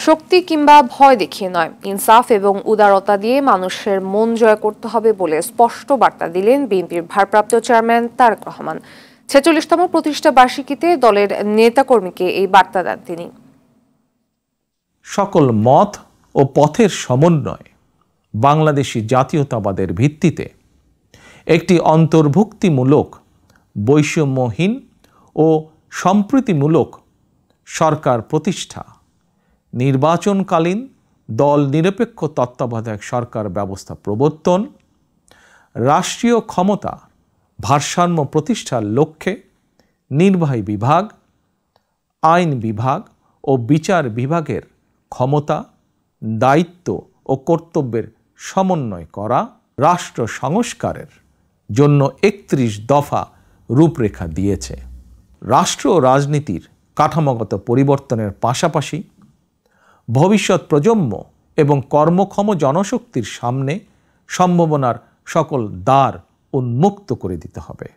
শক্তি কিংবা ভয় দেখিয়ে নয়, ইনসাফ এবং উদারতা দিয়ে মানুষের মন জয় করতে হবে বলে স্পষ্ট বার্তা দিলেন বিএনপির ভারপ্রাপ্ত চেয়ারম্যান তারেক রহমান। ৪৬তম প্রতিষ্ঠা বার্ষিকীতে দলের নেতাকর্মীকে এই বার্তা দেন তিনি। সকল মত ও পথের সমন্বয় বাংলাদেশি জাতীয়তাবাদের ভিত্তিতে একটি অন্তর্ভুক্তিমূলক, বৈষম্যহীন ও সম্প্রীতিমূলক সরকার প্রতিষ্ঠা, নির্বাচনকালীন দল নিরপেক্ষ তত্ত্বাবধায়ক সরকার ব্যবস্থা প্রবর্তন, রাষ্ট্রীয় ক্ষমতা ভারসাম্য প্রতিষ্ঠার লক্ষ্যে নির্বাহী বিভাগ, আইন বিভাগ ও বিচার বিভাগের ক্ষমতা, দায়িত্ব ও কর্তব্যের সমন্বয় করা, রাষ্ট্র সংস্কারের জন্য ৩১ দফা রূপরেখা দিয়েছে। রাষ্ট্র ও রাজনীতির কাঠামোগত পরিবর্তনের পাশাপাশি ভবিষ্যৎ প্রজন্ম এবং কর্মক্ষম জনশক্তির সামনে সম্ভাবনার সকল দ্বার উন্মুক্ত করে দিতে হবে।